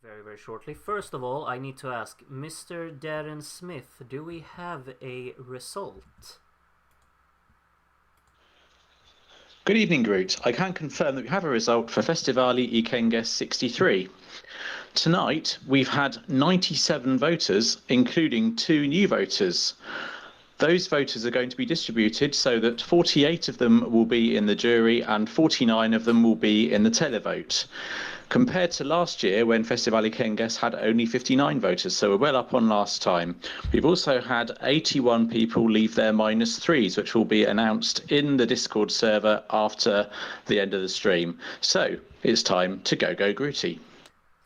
very, very shortly. First of all, I need to ask, Mr. Darren Smith, do we have a result? Good evening, Groot. I can confirm that we have a result for Festivali Këngës 63. Tonight, we've had 97 voters, including 2 new voters. Those voters are going to be distributed so that 48 of them will be in the jury and 49 of them will be in the televote. Compared to last year, when Festivali Këngës had only 59 voters, so we're well up on last time. We've also had 81 people leave their -3s, which will be announced in the Discord server after the end of the stream. So it's time to go Grooty.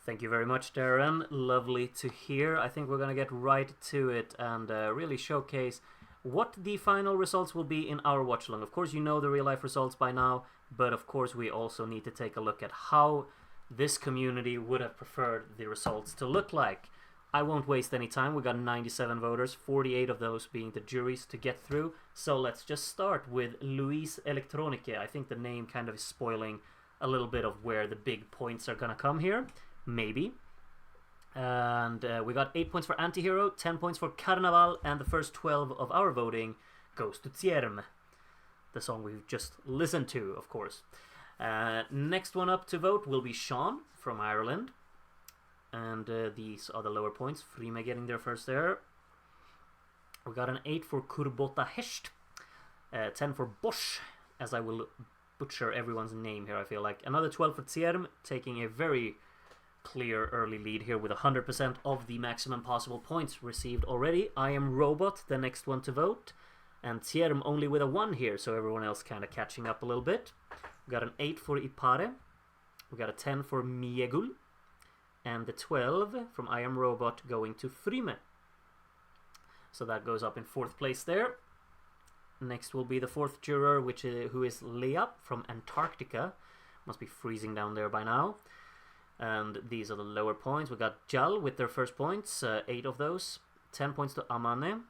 Thank you very much, Darren. Lovely to hear. I think we're going to get right to it and really showcase what the final results will be in our watch-along. Of course, you know the real-life results by now, but of course we also need to take a look at how this community would have preferred the results to look like. I won't waste any time. We got 97 voters, 48 of those being the juries to get through. So let's just start with Luis Electronique. I think the name kind of is spoiling a little bit of where the big points are going to come here. Maybe. And we got 8 points for Antihero, 10 points for Carnaval, and the first 12 of our voting goes to Tierm, the song we've just listened to, of course. Next one up to vote will be Sean from Ireland. And these are the lower points. Frime getting there first there. We got an 8 for Kurbota Hesht, 10 for Bosch, as I will butcher everyone's name here, I feel like. Another 12 for Tierm, taking a very clear early lead here with 100% of the maximum possible points received already. I Am Robot, the next one to vote. And Tierm only with a 1 here, so everyone else kind of catching up a little bit. We got an 8 for Ipare. We got a 10 for Miegul. And the 12 from I Am Robot going to Frime. So that goes up in 4th place there. Next will be the 4th juror, who is Lea from Antarctica. Must be freezing down there by now. And these are the lower points. We got Jal with their first points, 8 of those. 10 points to Amane,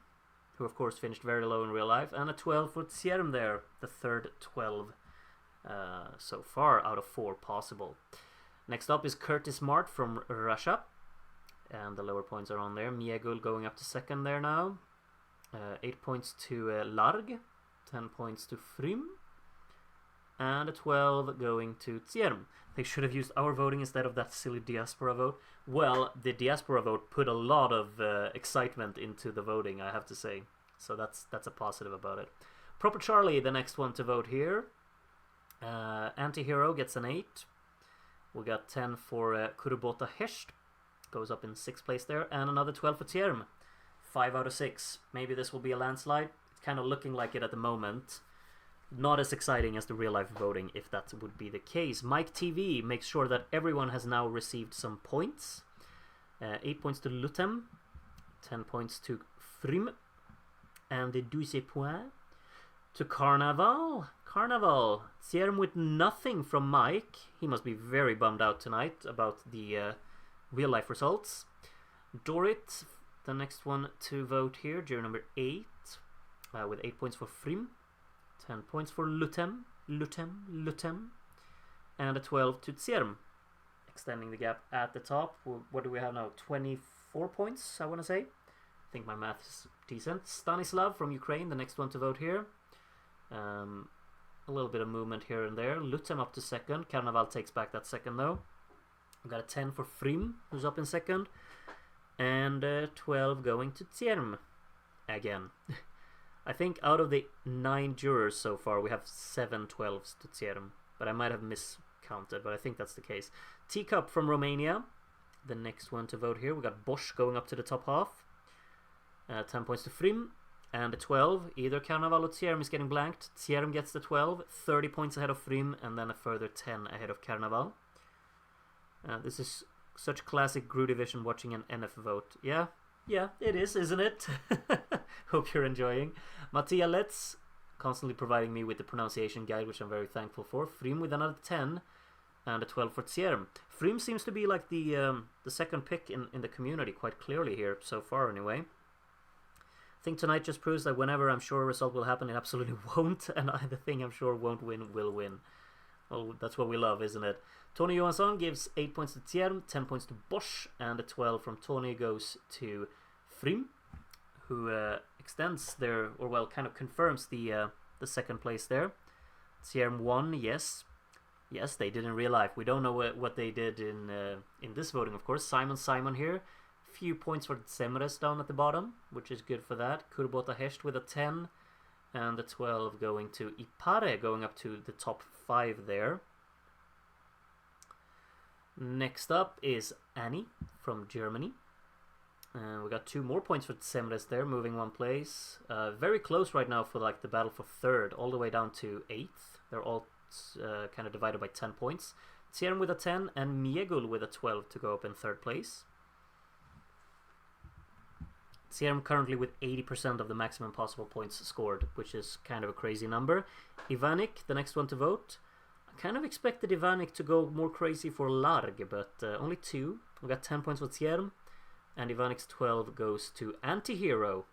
who of course finished very low in real life. And a 12 for Tierm there, the third 12 so far out of 4 possible. Next up is Curtis Mart from Russia. And the lower points are on there. Miegul going up to 2nd there now. 8 points to Larg. 10 points to Frim. And a 12 going to Tierm. They should have used our voting instead of that silly diaspora vote. Well, the diaspora vote put a lot of excitement into the voting, I have to say. So that's a positive about it. Proper Charlie, the next one to vote here. Antihero gets an 8. We got 10 for Kurbota Hesht. Goes up in 6th place there. And another 12 for Tierm. 5 out of 6. Maybe this will be a landslide. It's kind of looking like it at the moment. Not as exciting as the real-life voting, if that would be the case. Mike TV makes sure that everyone has now received some points. 8 points to Lutem, 10 points to Frim, and the 12 points to Carnaval. Carnaval. Tierm with nothing from Mike. He must be very bummed out tonight about the real-life results. Dorit, the next one to vote here, juror number 8, with 8 points for Frim. 10 points for Lutem, and a 12 to Tierm, extending the gap at the top. What do we have now? 24 points, I want to say. I think my math is decent. Stanislav from Ukraine, the next one to vote here. A little bit of movement here and there. Lutem up to 2nd. Carnaval takes back that 2nd though. We've got a 10 for Frim, who's up in 2nd. And 12 going to Tierm again. I think out of the 9 jurors so far, we have 7 12s to Tierm. But I might have miscounted, but I think that's the case. Teacup from Romania, the next one to vote here. We got Bosch going up to the top half. 10 points to Frim. And a 12. Either Carnaval or Tierm is getting blanked. Tierm gets the 12. 30 points ahead of Frim. And then a further 10 ahead of Carnaval. This is such classic Gru Division watching an NF vote. Yeah, it is, isn't it? Hope you're enjoying. Mattia Letz, constantly providing me with the pronunciation guide, which I'm very thankful for. Frim with another 10 and a 12 for Tierm. Frim seems to be like the second pick in the community quite clearly here, so far anyway. I think tonight just proves that whenever I'm sure a result will happen, it absolutely won't, and the thing I'm sure won't win will win. Well, that's what we love, isn't it? Tony Johansson gives 8 points to Thierm, 10 points to Bosch, and a 12 from Tony goes to Frim, who extends their, or well, kind of confirms the second place there. Thierm won, yes. Yes, they did in real life. We don't know what they did in this voting, of course. Simon here. Few points for Semres down at the bottom, which is good for that. Kurbota Hesht with a 10, and the 12 going to Ipare, going up to the top 5 there. Next up is Annie from Germany. We got 2 more points for Semres there, moving 1 place. Very close right now for like the battle for 3rd, all the way down to 8th. They're all kind of divided by 10 points. Thierm with a 10 and Miegul with a 12 to go up in 3rd place. Thierm currently with 80% of the maximum possible points scored, which is kind of a crazy number. Ivanik, the next one to vote. I kind of expected Ivanik to go more crazy for Larg, but only 2. We got 10 points for Thierm, and Ivanik's 12 goes to Antihero,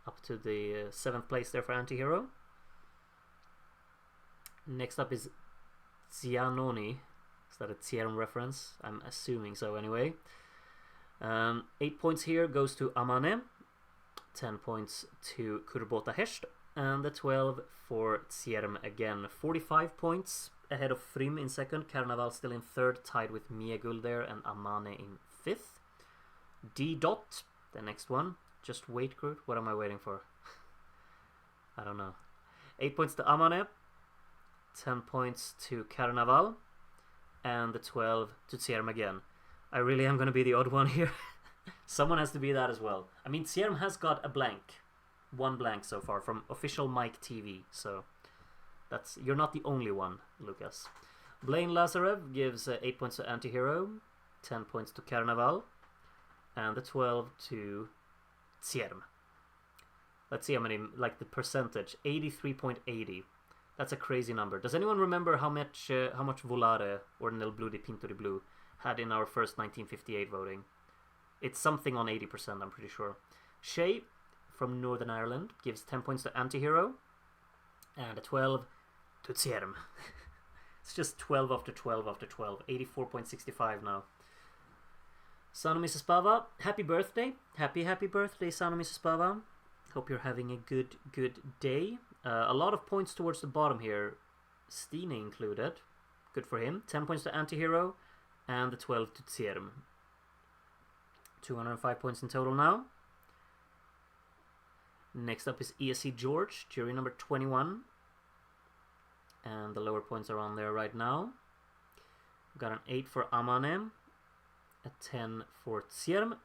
up to the 7th place there for Antihero. Next up is Zianoni. Is that a Thierm reference? I'm assuming so anyway. 8 points here goes to Amane, 10 points to Kurbota Hesht, and the 12 for Thierm again. 45 points ahead of Frim in 2nd, Carnaval still in 3rd, tied with Miegul there, and Amane in 5th. D Dot, the next one. Just wait, Kurt. What am I waiting for? I don't know. 8 points to Amane, 10 points to Carnaval, and the 12 to Thierm again. I really am going to be the odd one here. Someone has to be that as well. I mean, Thierm has got a blank. 1 blank so far from official Mike TV. So that's, you're not the only one, Lucas. Blaine Lazarev gives 8 points to Antihero, 10 points to Carnaval, and the 12 to Thierm. Let's see how many, like the percentage, 83.80. That's a crazy number. Does anyone remember how much Volare or Nel Blu di Pinto di Blu had in our first 1958 voting? It's something on 80%, I'm pretty sure. Shay from Northern Ireland gives 10 points to Antihero and a 12 to Thierm. It's just 12 after 12 after 12. 84.65 now. Son of Mrs. Pava, happy birthday. Happy birthday, son of Mrs. Pava. Hope you're having a good day. A lot of points towards the bottom here. Stine included. Good for him. 10 points to Antihero and the 12 to Thierm. 205 points in total now. Next up is ESC George, jury number 21. And the lower points are on there right now. Got an 8 for Amane, a 10 for Thierm,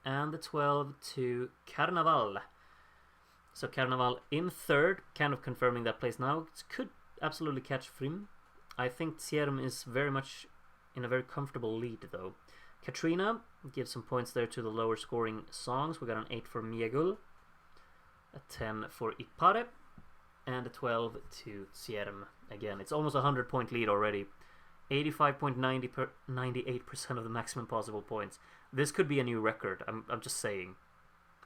and the 12 to Carnaval. So Carnaval in 3rd, kind of confirming that place now. It could absolutely catch Frim. I think Thierm is very much in a very comfortable lead though. Katrina gives some points there to the lower scoring songs. We got an 8 for Miegul, a 10 for Ipare, and a 12 to Thierm. Again, it's almost a 100-point lead already. 85.98% of the maximum possible points. This could be a new record. I'm just saying.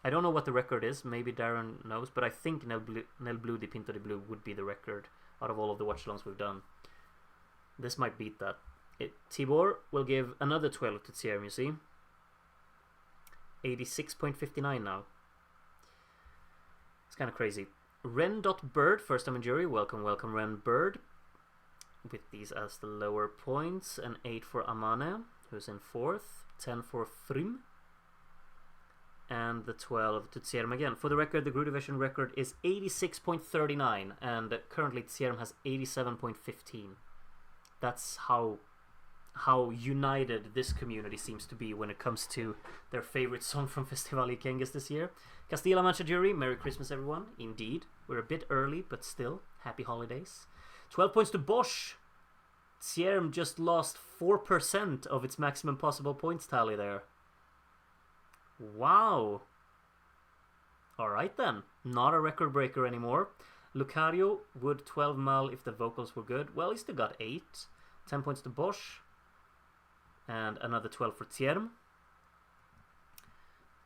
I don't know what the record is. Maybe Darren knows, but I think Nel Blu di Pinto di Blu would be the record out of all of the watch-alongs we've done. This might beat that. Tibor will give another 12 to Thierm, you see. 86.59 now. It's kind of crazy. Ren.Bird, first time in jury. Welcome, Ren Bird. With these as the lower points. An 8 for Amane, who's in 4th. 10 for Frim. And the 12 to Thierm again. For the record, the group division record is 86.39. And currently Thierm has 87.15. That's how united this community seems to be when it comes to their favorite song from Festivali Këngës this year. Castilla Mancha jury, Merry Christmas everyone. Indeed, we're a bit early, but still, happy holidays. 12 points to Bosch. Thierm just lost 4% of its maximum possible points tally there. Wow. Alright then, not a record breaker anymore. Lucario would 12 mal if the vocals were good. Well, he still got 8. 10 points to Bosch. And another 12 for Thierm.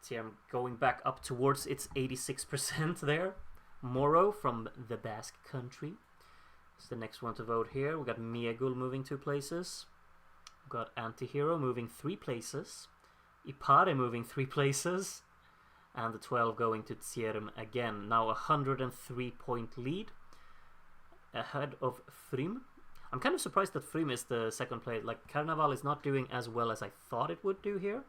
Thierm going back up towards its 86% there. Moro from the Basque country. It's the next one to vote here. We got Miegul moving 2 places. We got Antihero moving 3 places. Ipare moving 3 places. And the 12 going to Tsierm again. Now a 103-point lead ahead of Frym. I'm kind of surprised that Frym is the second place. Like, Carnaval is not doing as well as I thought it would do here.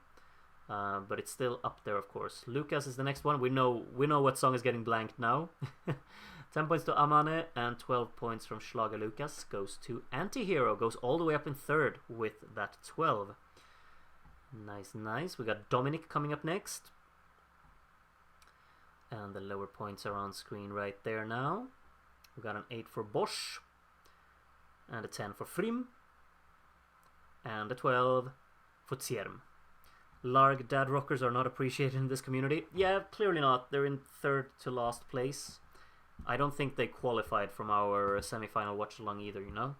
But it's still up there, of course. Lucas is the next one. We know what song is getting blanked now. 10 points to Amane and 12 points from Schlager Lucas goes to Antihero. Goes all the way up in third with that 12. Nice, nice. We got Dominic coming up next. And the lower points are on screen right there now. We got an 8 for Bosch. And a 10 for Frym. And a 12 for Tsierm. Larg dad rockers are not appreciated in this community. Yeah, clearly not. They're in third to last place. I don't think they qualified from our semi-final watch-along either, you know.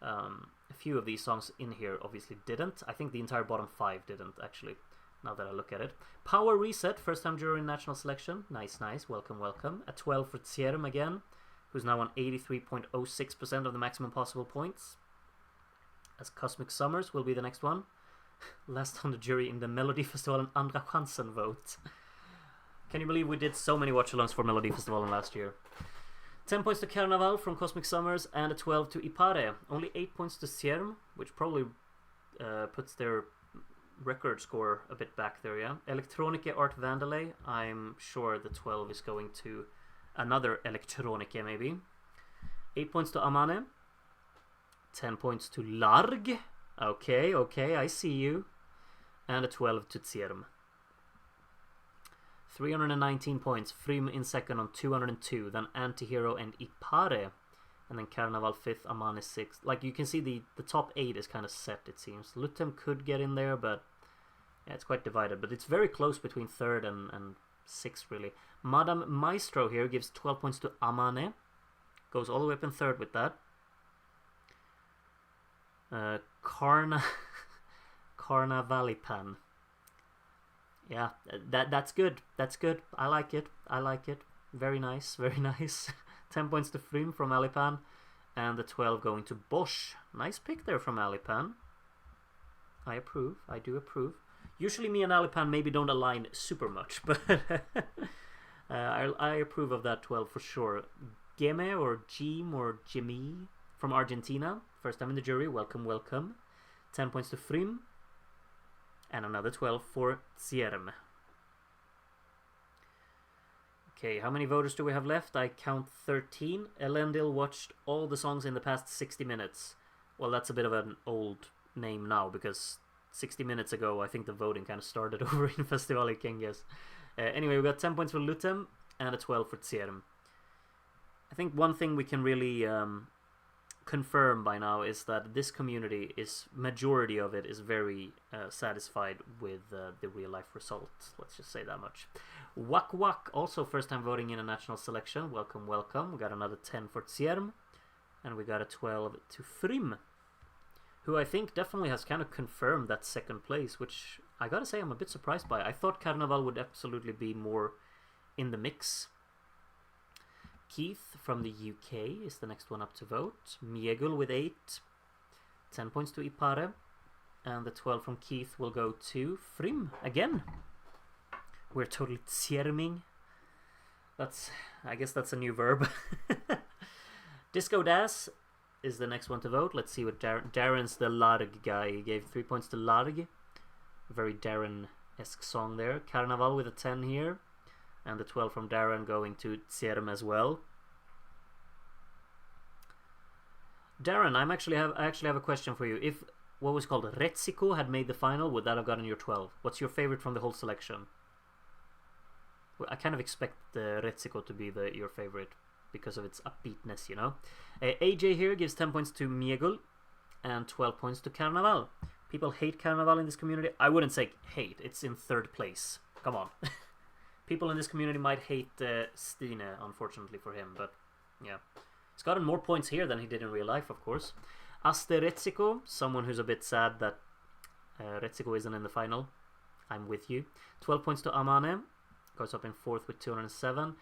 A few of these songs in here obviously didn't. I think the entire bottom 5 didn't, actually, now that I look at it. Power Reset, first time during national selection. Nice, nice. Welcome, welcome. A 12 for Tsierm again, who's now on 83.06% of the maximum possible points. As Cosmic Summers will be the next one. Last on the jury in the Melodifestivalen Andra Chansen vote. Can you believe we did so many watch-alongs for Melodifestivalen last year? 10 points to Carnaval from Cosmic Summers and a 12 to Ipare. Only 8 points to Tsierm, which probably puts their record score a bit back there, yeah? Electronike Art Vandalay, I'm sure the 12 is going to another Electronike, maybe. 8 points to Amane. 10 points to Larg. Okay, okay, I see you. And a 12 to Tsierm. 319 points. Frym in second on 202. Then Antihero and Ipare. And then Carnaval 5th, Amane 6th. Like, you can see the top 8 is kind of set, it seems. Lutem could get in there, but yeah, it's quite divided. But it's very close between 3rd and 6th, really. Madame Maestro here gives 12 points to Amane. Goes all the way up in 3rd with that. Carnavalipan. Yeah, that's good. That's good. I like it. I like it. Very nice. Very nice. 10 points to Frym from Alipan. And the 12 going to Bosch. Nice pick there from Alipan. I approve. I do approve. Usually me and Alipan maybe don't align super much, but I approve of that 12 for sure. Geme or Jim or Jimmy from Argentina. First time in the jury. Welcome, welcome. 10 points to Frym. And another 12 for Tsierm. Okay, how many voters do we have left? I count 13. Elendil watched all the songs in the past 60 minutes. Well, that's a bit of an old name now, because 60 minutes ago I think the voting kind of started over in Festivali Këngës. Anyway, we got 10 points for Lutem and a 12 for Tsierm. I think one thing we can really confirm by now is that this community is, majority of it is very satisfied with the real life result. Let's just say that much. Wak Wak, also first time voting in a national selection. Welcome, welcome. We got another 10 for Tsierm, and we got a 12 to Frym, who I think definitely has kind of confirmed that second place, which I gotta say I'm a bit surprised by. I thought Carnaval would absolutely be more in the mix. Keith from the UK is the next one up to vote. Miegul with 8. 10 points to Ipare. And the 12 from Keith will go to Frym again. We're totally tsierming. I guess that's a new verb. Disco Das is the next one to vote. Let's see what Darren's the Larg guy. He gave 3 points to Larg. Very Darren-esque song there. Carnaval with a 10 here. And the 12 from Darren going to Tsierm as well. Darren, I actually have a question for you. If what was called Retsiko had made the final, would that have gotten your 12? What's your favorite from the whole selection? Well, I kind of expect Retsiko to be your favorite because of its upbeatness, you know. AJ here gives 10 points to Miegul and 12 points to Carnaval. People hate Carnaval in this community. I wouldn't say hate. It's in 3rd place. Come on. People in this community might hate Stine, unfortunately for him, but yeah. He's gotten more points here than he did in real life, of course. Aste Retsiko, someone who's a bit sad that Retsiko isn't in the final. I'm with you. 12 points to Amane, goes up in 4th with 207.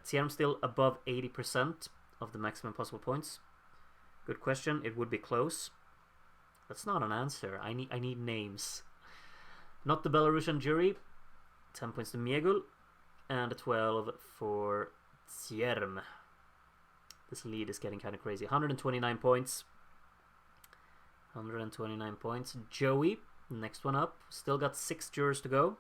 Tsierm still above 80%. of the maximum possible points? Good question. It would be close. That's not an answer. I need names. Not the Belarusian jury. 10 points to Miegul. And a 12 for Cierm. This lead is getting kind of crazy. 129 points. 129 points. Joey, next one up. Still got 6 jurors to go.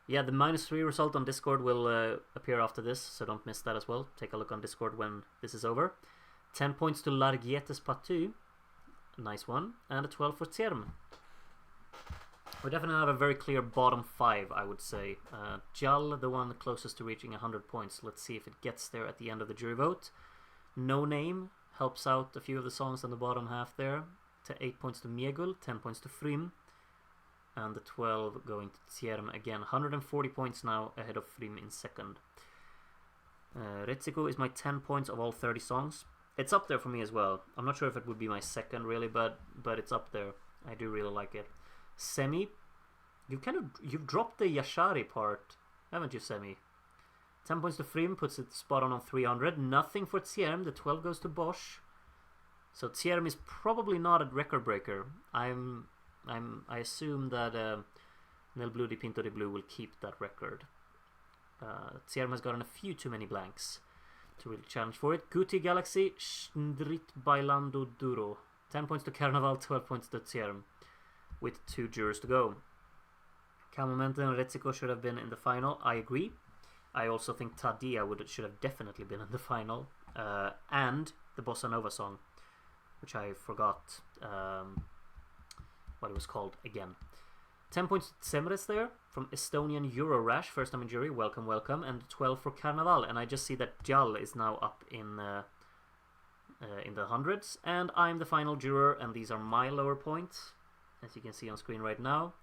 Yeah, the -3 result on Discord will appear after this, so don't miss that as well. Take a look on Discord when this is over. 10 points to Largietes Patu. Nice one. And a 12 for Cierm. We definitely have a very clear bottom 5, I would say. Jal, the one closest to reaching 100 points. Let's see if it gets there at the end of the jury vote. No Name helps out a few of the songs on the bottom half there. 8 points to Miegul, 10 points to Frym. And the 12 going to Cierm again. 140 points now ahead of Frym in second. Retsiko is my 10 points of all 30 songs. It's up there for me as well. I'm not sure if it would be my second really, but it's up there. I do really like it. Semi, you've dropped the Yashari part, haven't you, Semi? 10 points to Frym, puts it spot on 300. Nothing for Cierm. The 12 goes to Bosch. So Cierm is probably not a record breaker. I assume that Nel Blue di Pinto de Blue will keep that record. Cierm has gotten a few too many blanks to really challenge for it. Guti Galaxy, Strit Bailando Duro. 10 points to Carnaval, 12 points to Cierm, with 2 jurors to go. Camomente and Retsiko should have been in the final. I agree. I also think Tadia should have definitely been in the final. And the Bossa Nova song, which I forgot what it was called again. 10 points to Tsemres there from Estonian Eurorash, first time in jury. Welcome, welcome. And 12 for Carnaval. And I just see that Jal is now up in the hundreds. And I'm the final juror, and these are my lower points, as you can see on screen right now.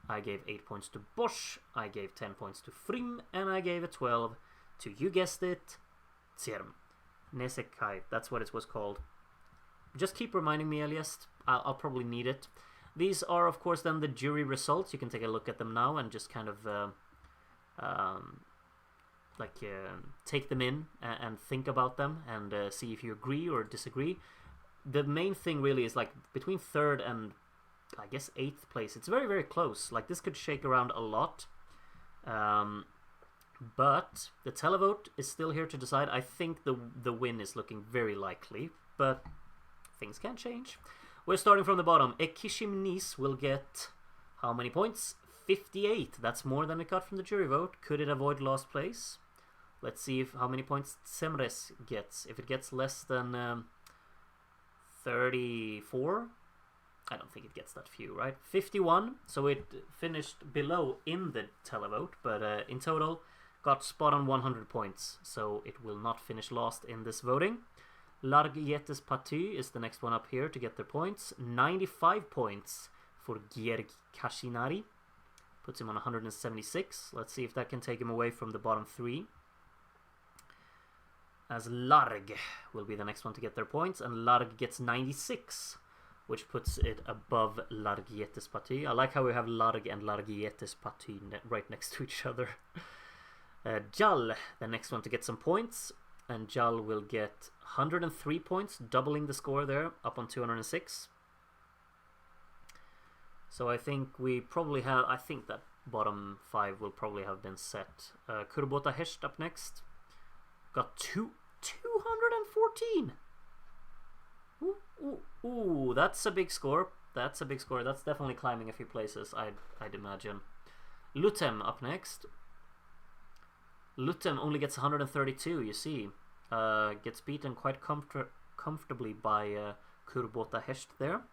I gave 8 points to Bosch, I gave 10 points to Frym, and I gave a 12 to, you guessed it, Cierm. Nesekai, that's what it was called. Just keep reminding me, Elias. I'll probably need it. These are, of course, then the jury results. You can take a look at them now and just kind of take them in and think about them and see if you agree or disagree. The main thing really is like between 3rd and I guess 8th place. It's very, very close. Like this could shake around a lot. But the televote is still here to decide. I think the win is looking very likely, but things can change. We're starting from the bottom. Ekishim Nice will get how many points? 58. That's more than it got from the jury vote. Could it avoid last place? Let's see how many points Tsemres gets. If it gets less than 34, I don't think it gets that few, right? 51, so it finished below in the televote, but in total got spot on 100 points, so it will not finish last in this voting. Largietes Patu is the next one up here to get their points. 95 points for Gierg Kashinari. Puts him on 176. Let's see if that can take him away from the bottom 3. As Larg will be the next one to get their points, and Larg gets 96, which puts it above Largietes Patu. I like how we have Larg and Largietes Patu right next to each other. Jal, the next one to get some points, and Jal will get 103 points, doubling the score there, up on 206. So I think we probably have, I think that bottom 5 will probably have been set. Kurbota Hesht up next. Got 214! Ooh, that's a big score. That's a big score. That's definitely climbing a few places, I'd imagine. Lutem up next. Lutem only gets 132, you see. Gets beaten quite comfortably by Kurbota Hesht there.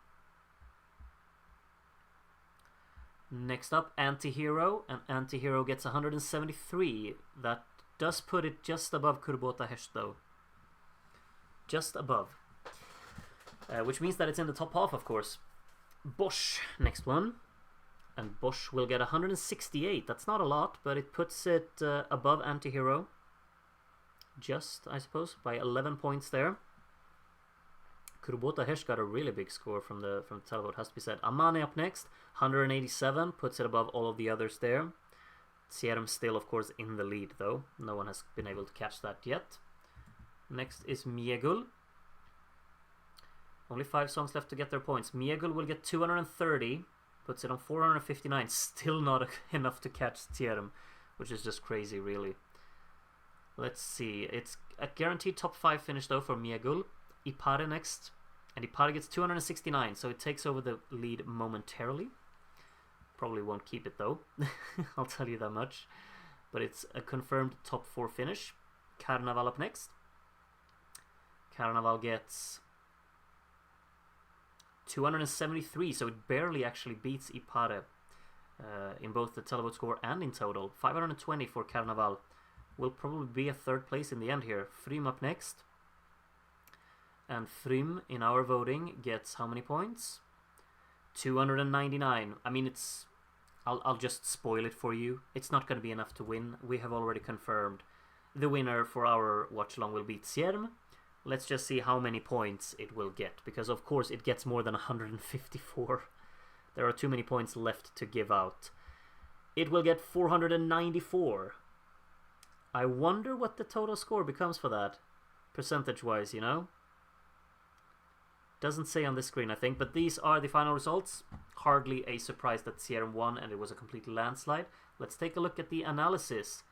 Next up, Antihero, and Antihero gets 173. That does put it just above Kurbota Hesht though. Just above. Which means that it's in the top half, of course. Bosch, next one. And Bosch will get 168. That's not a lot, but it puts it above Antihero. Just, I suppose, by 11 points there. Kurbota Hesht got a really big score from the televote, has to be said. Amane up next, 187, puts it above all of the others there. Cierm still, of course, in the lead, though. No one has been able to catch that yet. Next is Miegul. Only 5 songs left to get their points. Miegul will get 230, puts it on 459. Still not enough to catch Tierm, which is just crazy, really. Let's see. It's a guaranteed top 5 finish, though, for Miegul. Ipare next. And Ipare gets 269, so it takes over the lead momentarily. Probably won't keep it, though. I'll tell you that much. But it's a confirmed top 4 finish. Carnaval up next. Carnaval gets 273, so it barely actually beats Ipare in both the televote score and in total. 520 for Carnaval. Will probably be a 3rd place in the end here. Frym up next. And Frym, in our voting, gets how many points? 299. I mean, it's... I'll just spoil it for you. It's not going to be enough to win. We have already confirmed the winner for our watch-along will be Tierm. Let's just see how many points it will get. Because, of course, it gets more than 154. There are too many points left to give out. It will get 494. I wonder what the total score becomes for that. Percentage-wise, you know? Doesn't say on the screen, I think, but these are the final results. Hardly a surprise that Tierm won, and it was a complete landslide. Let's take a look at the analysis.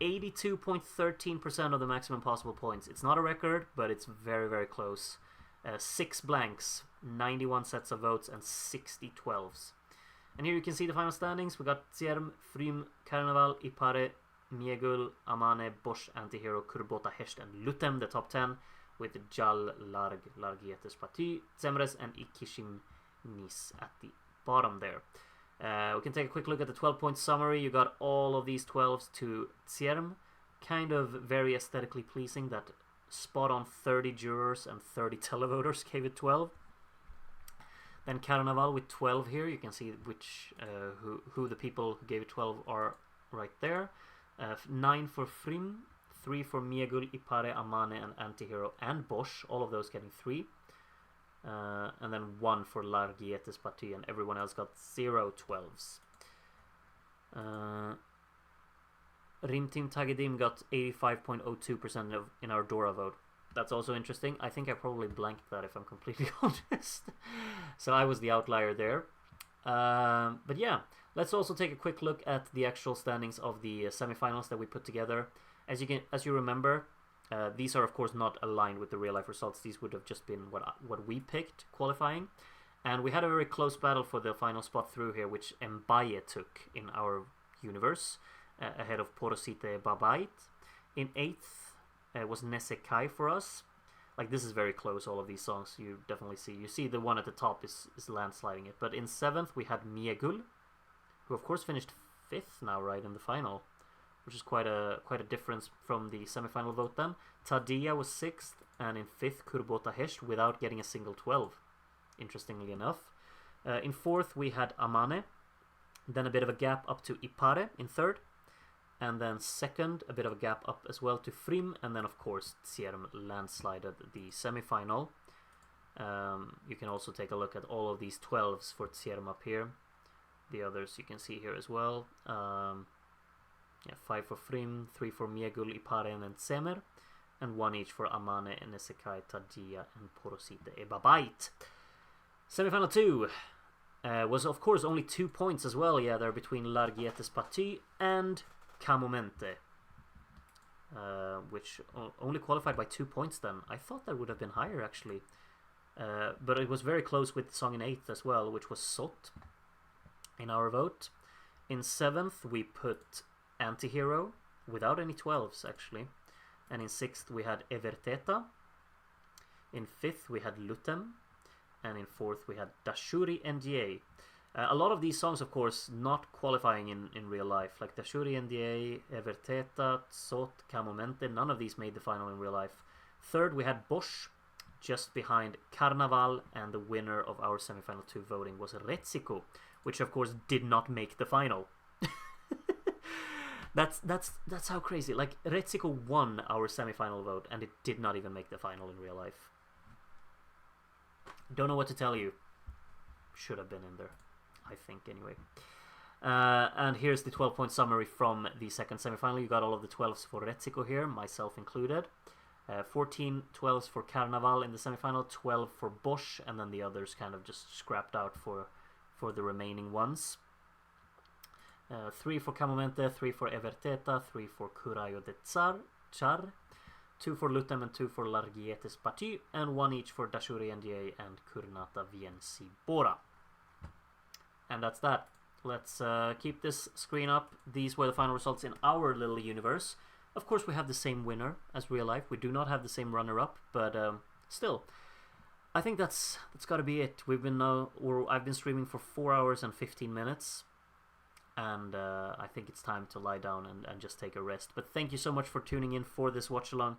82.13% of the maximum possible points. It's not a record, but it's very, very close. 6 blanks, 91 sets of votes, and 60 12s. And here you can see the final standings. We got Tierm, Frym, Carnaval, Ipare, Miegul, Amane, Bosch, Antihero, Kurbota, Hesht, and Lutem, the top 10, with Jal, Larg, Largietes Pati, Zemres, and Ikishim Nis at the bottom there. We can take a quick look at the 12-point summary. You got all of these 12s to Tierm. Kind of very aesthetically pleasing that spot on 30 jurors and 30 televoters gave it 12. Then Carnaval with 12 here. You can see which who the people who gave it 12 are right there. 9 for Frym, 3 for Miegul, Ipare, Amane, and Antihero, and Bosch. All of those getting 3. And then 1 for Largietes Pati, and everyone else got 0 12s. Rimtim Tagedim got 85.02% in our Dora vote. That's also interesting. I think I probably blanked that, if I'm completely honest. So I was the outlier there. But yeah, let's also take a quick look at the actual standings of the semifinals that we put together. As you remember, these are of course not aligned with the real life results. These would have just been what we picked qualifying, and we had a very close battle for the final spot through here, which Mbaye took in our universe ahead of Porosite Babait. In 8th was Nesekai for us. Like, this is very close, all of these songs. You definitely see the one at the top is landsliding it. But in 7th we had Miegul, who of course finished 5th now, right, in the final, which is quite a difference from the semifinal vote then. Tadia was 6th, and in 5th Kurbota Hesht without getting a single 12, interestingly enough. In 4th we had Amane, then a bit of a gap up to Ipare in 3rd, and then 2nd a bit of a gap up as well to Frym, and then of course Tierm landslided the semifinal. You can also take a look at all of these 12s for Tierm up here. The others you can see here as well. 5 for Frym, 3 for Miegul, Ipare, and then Zemer, and 1 each for Amane, Nesekai, Tadia, and Porosite Babait. Semifinal 2 was of course only 2 points as well. Yeah, they're between Largietes Pati and Camomente, which only qualified by 2 points then. I thought that would have been higher actually, but it was very close with the song in 8th as well, which was Sot in our vote. In 7th we put Antihero without any 12s actually, and in 6th we had Everteta. In 5th we had Lutem, and in 4th we had Dashuri NDA. A lot of these songs of course not qualifying in real life, like Dashuri NDA, Everteta, Sot, Camomente. None of these made the final in real life. 3rd we had Bosch, just behind Carnaval, and the winner of our semifinal 2 voting was Retsico, which of course did not make the final. That's how crazy. Like, Retsico won our semifinal vote, and it did not even make the final in real life. Don't know what to tell you. Should have been in there, I think, anyway. And here's the 12-point summary from the second semifinal. You got all of the 12s for Retsico here, myself included. 14 12s for Carnaval in the semifinal, 12 for Bosch, and then the others kind of just scrapped out for the remaining ones. 3 for Camomente, 3 for Everteta, 3 for Curayo de Char, 2 for Lutem and 2 for Largietes Parti, and 1 each for Dashuri NDA and Kurnata VNC Bora. And that's that. Let's keep this screen up. These were the final results in our little universe. Of course, we have the same winner as real life. We do not have the same runner-up, but still, I think that's got to be it. I've been streaming for 4 hours and 15 minutes. And I think it's time to lie down and just take a rest. But thank you so much for tuning in for this watch along.